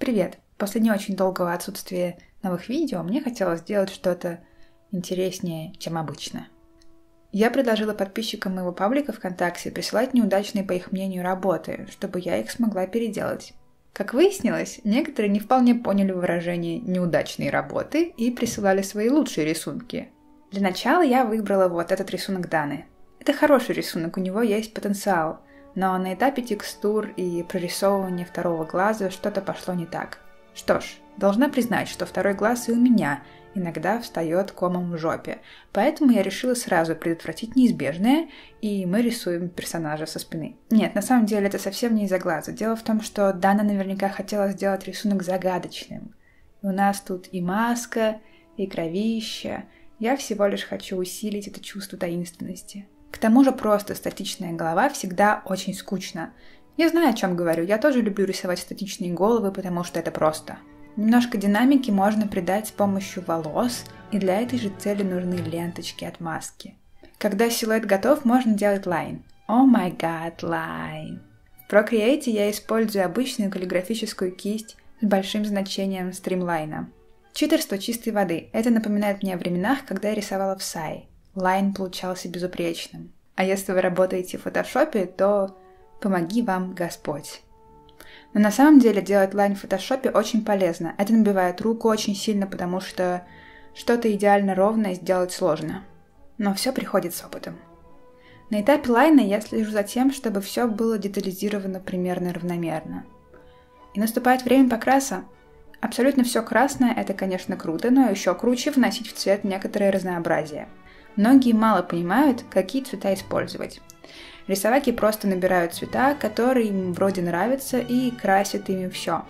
Привет! После не очень долгого отсутствия новых видео мне хотелось сделать что-то интереснее, чем обычно. Я предложила подписчикам моего паблика ВКонтакте присылать неудачные, по их мнению, работы, чтобы я их смогла переделать. Как выяснилось, некоторые не вполне поняли выражение «неудачные работы» и присылали свои лучшие рисунки. Для начала я выбрала вот этот рисунок Даны. Это хороший рисунок, у него есть потенциал, но на этапе текстур и прорисовывания второго глаза что-то пошло не так. Что ж, должна признать, что второй глаз и у меня иногда встает комом в жопе, поэтому я решила сразу предотвратить неизбежное, и мы рисуем персонажа со спины. Нет, на самом деле это совсем не из-за глаза. Дело в том, что Дана наверняка хотела сделать рисунок загадочным. И у нас тут и маска, и кровища. Я всего лишь хочу усилить это чувство таинственности. К тому же просто статичная голова всегда очень скучно. Я знаю, о чем говорю, я тоже люблю рисовать статичные головы, потому что это просто. Немножко динамики можно придать с помощью волос, и для этой же цели нужны ленточки от маски. Когда силуэт готов, можно делать лайн. О май гад, лайн. В Procreate я использую обычную каллиграфическую кисть с большим значением стримлайна. Читерство чистой воды. Это напоминает мне о временах, когда я рисовала в Sai. Лайн получался безупречным. А если вы работаете в фотошопе, то помоги вам Господь. Но на самом деле делать лайн в фотошопе очень полезно. Это набивает руку очень сильно, потому что что-то идеально ровное сделать сложно. Но все приходит с опытом. На этапе лайна я слежу за тем, чтобы все было детализировано примерно равномерно. И наступает время покраса. Абсолютно все красное – это, конечно, круто, но еще круче вносить в цвет некоторое разнообразие. Многие мало понимают, какие цвета использовать. Рисоваки просто набирают цвета, которые им вроде нравятся, и красят ими все.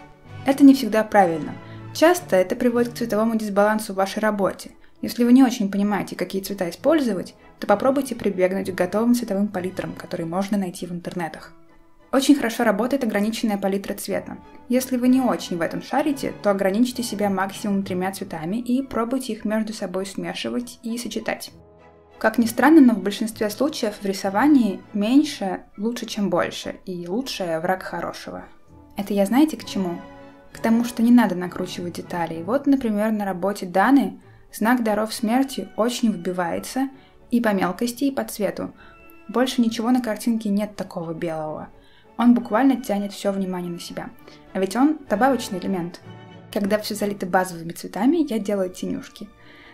Это не всегда правильно. Часто это приводит к цветовому дисбалансу в вашей работе. Если вы не очень понимаете, какие цвета использовать, то попробуйте прибегнуть к готовым цветовым палитрам, которые можно найти в интернетах. Очень хорошо работает ограниченная палитра цвета. Если вы не очень в этом шарите, то ограничьте себя максимум 3 цветами и пробуйте их между собой смешивать и сочетать. Как ни странно, но в большинстве случаев в рисовании меньше лучше, чем больше, и лучшее враг хорошего. Это я знаете к чему? К тому, что не надо накручивать детали. Вот, например, на работе Даны знак даров смерти очень вбивается и по мелкости, и по цвету. Больше ничего на картинке нет такого белого. Он буквально тянет все внимание на себя. А ведь он добавочный элемент. Когда все залито базовыми цветами, я делаю тенюшки.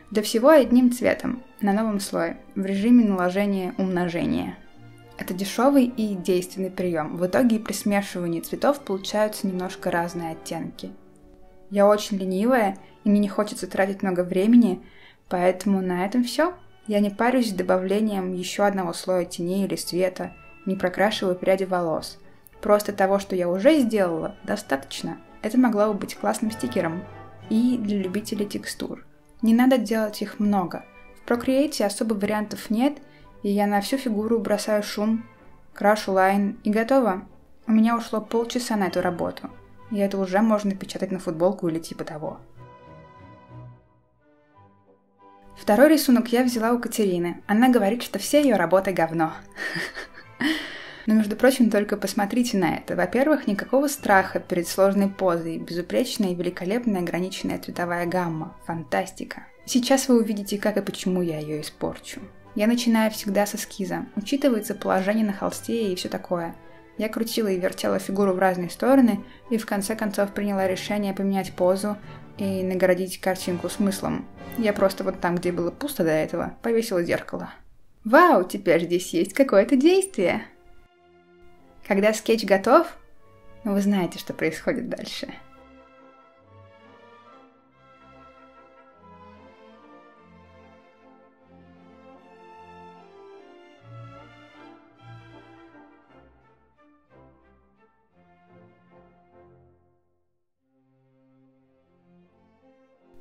Для всего одним цветом, на новом слое, в режиме наложения умножения. Это дешевый и действенный прием. В итоге при смешивании цветов получаются немножко разные оттенки. Я очень ленивая, и мне не хочется тратить много времени, поэтому на этом все. Я не парюсь с добавлением еще одного слоя теней или света, не прокрашиваю пряди волос. Просто того, что я уже сделала, достаточно. Это могло бы быть классным стикером. И для любителей текстур. Не надо делать их много. В Procreate особо вариантов нет, и я на всю фигуру бросаю шум, крашу лайн, и готово. У меня ушло полчаса на эту работу, и это уже можно печатать на футболку или типа того. Второй рисунок я взяла у Катерины. Она говорит, что все ее работы говно. Но, между прочим, только посмотрите на это. Во-первых, никакого страха перед сложной позой, безупречная и великолепная ограниченная цветовая гамма. Фантастика. Сейчас вы увидите, как и почему я ее испорчу. Я начинаю всегда с эскиза. Учитывается положение на холсте и все такое. Я крутила и вертела фигуру в разные стороны, и в конце концов приняла решение поменять позу и наградить картинку смыслом. Я просто вот там, где было пусто до этого, повесила зеркало. Вау, теперь здесь есть какое-то действие! Когда скетч готов, вы знаете, что происходит дальше.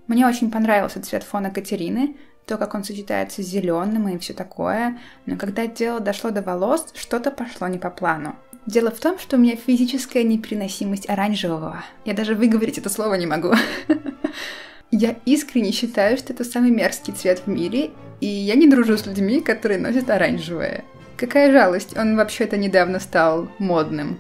Мне очень понравился цвет фона Катерины, то, как он сочетается с зеленым и все такое, но когда дело дошло до волос, что-то пошло не по плану. Дело в том, что у меня физическая непереносимость оранжевого. Я даже выговорить это слово не могу. Я искренне считаю, что это самый мерзкий цвет в мире, и я не дружу с людьми, которые носят оранжевое. Какая жалость, он вообще-то недавно стал модным.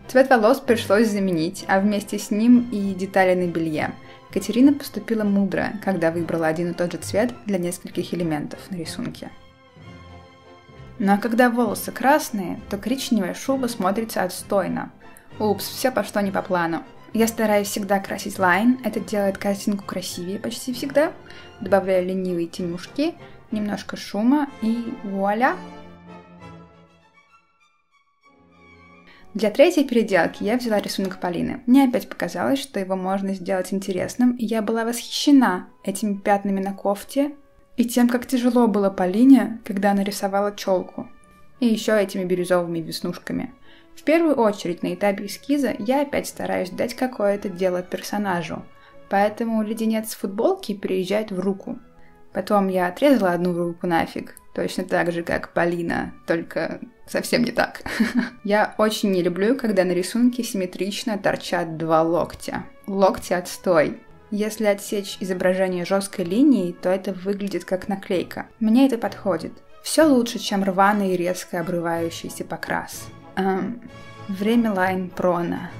Цвет волос пришлось заменить, а вместе с ним и детали на белье. Катерина поступила мудро, когда выбрала один и тот же цвет для нескольких элементов на рисунке. Ну а когда волосы красные, то коричневая шуба смотрится отстойно. Упс, все пошло не по плану. Я стараюсь всегда красить лайн, это делает картинку красивее почти всегда. Добавляю ленивые тенюшки, немножко шума и вуаля! Для третьей переделки я взяла рисунок Полины. Мне опять показалось, что его можно сделать интересным, и я была восхищена этими пятнами на кофте и тем, как тяжело было Полине, когда она рисовала челку. И еще этими бирюзовыми веснушками. В первую очередь на этапе эскиза я опять стараюсь дать какое-то дело персонажу, поэтому леденец футболки переезжает в руку. Потом я отрезала одну руку нафиг, точно так же, как Полина, только совсем не так. Я очень не люблю, когда на рисунке симметрично торчат два локтя. Локти отстой. Если отсечь изображение жесткой линией, то это выглядит как наклейка. Мне это подходит. Все лучше, чем рваный и резко обрывающийся покрас. Время лайн прона.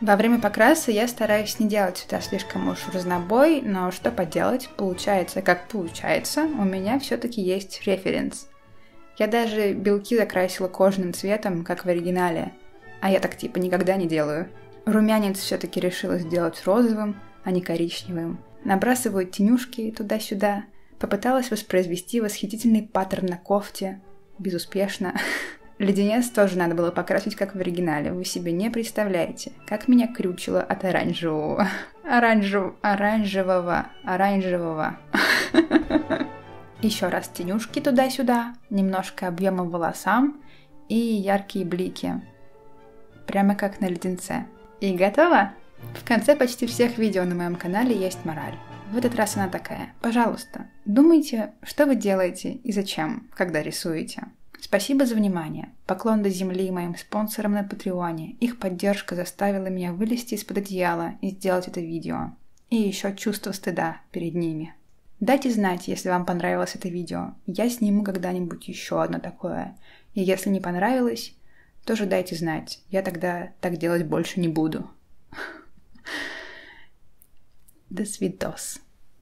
Во время покраса я стараюсь не делать цвета слишком уж в разнобой, но что поделать, получается как получается, у меня все-таки есть референс. Я даже белки закрасила кожаным цветом, как в оригинале, а я так типа никогда не делаю. Румянец все-таки решила сделать розовым, а не коричневым. Набрасываю тенюшки туда-сюда, попыталась воспроизвести восхитительный паттерн на кофте, безуспешно. Леденец тоже надо было покрасить, как в оригинале. Вы себе не представляете, как меня крючило от оранжевого. Оранжевого. Еще раз тенюшки туда-сюда, немножко объема волосам и яркие блики. Прямо как на леденце. И готово! В конце почти всех видео на моем канале есть мораль. В этот раз она такая. Пожалуйста, думайте, что вы делаете и зачем, когда рисуете. Спасибо за внимание. Поклон до земли моим спонсорам на Патреоне. Их поддержка заставила меня вылезти из-под одеяла и сделать это видео. И еще чувство стыда перед ними. Дайте знать, если вам понравилось это видео. Я сниму когда-нибудь еще одно такое. И если не понравилось, тоже дайте знать. Я тогда так делать больше не буду. До свидос.